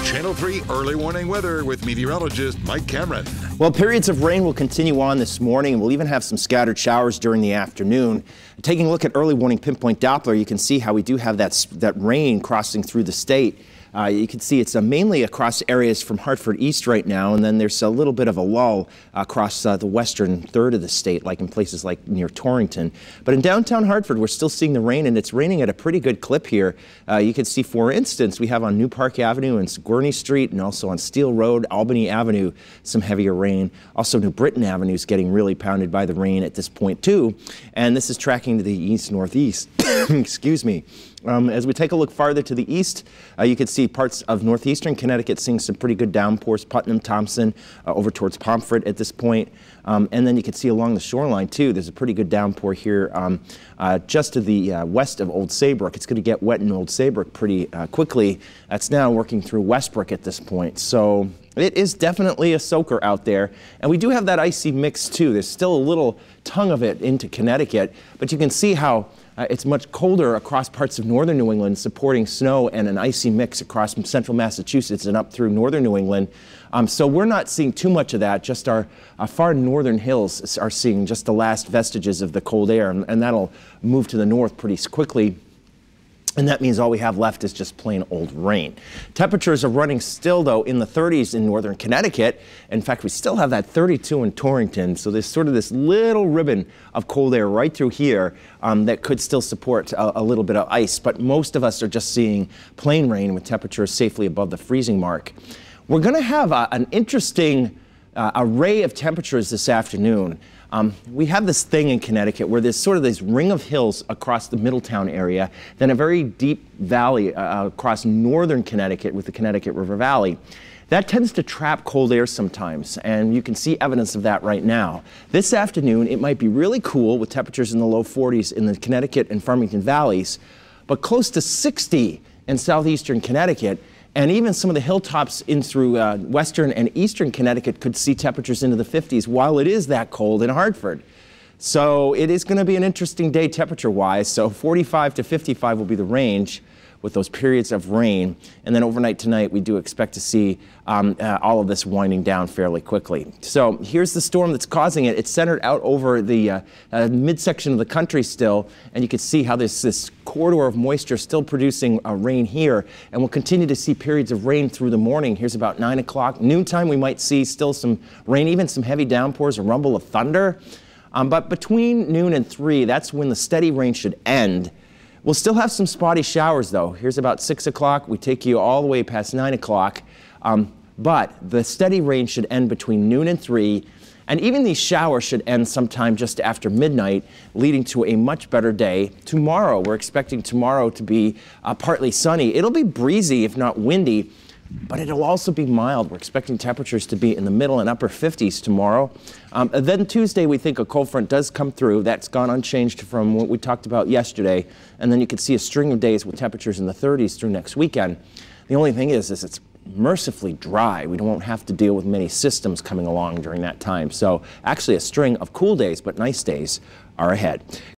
Channel 3 early warning weather with meteorologist Mike Cameron. Well, periods of rain will continue on this morning, and we'll even have some scattered showers during the afternoon. Taking a look at early warning pinpoint Doppler, you can see how we do have that rain crossing through the state. You can see it's mainly across areas from Hartford East right now, and then there's a little bit of a lull across the western third of the state, like in places like near Torrington. But in downtown Hartford, we're still seeing the rain, and it's raining at a pretty good clip here. You can see, for instance, we have on New Park Avenue and Sigourney Street, and also on Steel Road, Albany Avenue, some heavier rain. Also, New Britain Avenue is getting really pounded by the rain at this point, too. And this is tracking to the east-northeast. Excuse me. As we take a look farther to the east, you can see parts of northeastern Connecticut seeing some pretty good downpours, Putnam, Thompson, over towards Pomfret at this point. And then you can see along the shoreline, too, there's a pretty good downpour here just to the west of Old Saybrook. It's going to get wet in Old Saybrook pretty quickly. That's now working through Westbrook at this point. So it is definitely a soaker out there. And we do have that icy mix, too. There's still a little tongue of it into Connecticut, but you can see how it's much colder across parts of northern New England, supporting snow and an icy mix across central Massachusetts and up through northern New England. So we're not seeing too much of that. Just our far northern hills are seeing just the last vestiges of the cold air, and that'll move to the north pretty quickly. And that means all we have left is just plain old rain. Temperatures are running still, though, in the 30s in northern Connecticut. In fact, we still have that 32 in Torrington. So there's sort of this little ribbon of cold air right through here that could still support a little bit of ice. But most of us are just seeing plain rain with temperatures safely above the freezing mark. We're going to have an interesting array of temperatures this afternoon. We have this thing in Connecticut where there's sort of this ring of hills across the Middletown area, then a very deep valley across northern Connecticut with the Connecticut River Valley. That tends to trap cold air sometimes, and you can see evidence of that right now. This afternoon, it might be really cool with temperatures in the low 40s in the Connecticut and Farmington valleys, but close to 60 in southeastern Connecticut. And even some of the hilltops in through western and eastern Connecticut could see temperatures into the 50s while it is that cold in Hartford. So it is going to be an interesting day temperature-wise. So 45 to 55 will be the range with those periods of rain. And then overnight tonight, we do expect to see all of this winding down fairly quickly. So here's the storm that's causing it. It's centered out over the midsection of the country still, and you can see how there's this corridor of moisture still producing rain here, and we'll continue to see periods of rain through the morning. Here's about 9 o'clock. Noontime, we might see still some rain, even some heavy downpours, a rumble of thunder. But between noon and 3, that's when the steady rain should end. We'll still have some spotty showers, though. Here's about 6 o'clock. We take you all the way past 9 o'clock. But the steady rain should end between noon and 3. And even these showers should end sometime just after midnight, leading to a much better day tomorrow. We're expecting tomorrow to be partly sunny. It'll be breezy, if not windy, but it'll also be mild. We're expecting temperatures to be in the middle and upper 50s tomorrow. Then Tuesday, we think a cold front does come through. That's gone unchanged from what we talked about yesterday. And then you can see a string of days with temperatures in the 30s through next weekend. The only thing is it's mercifully dry. We won't have to deal with many systems coming along during that time. So actually a string of cool days, but nice days are ahead.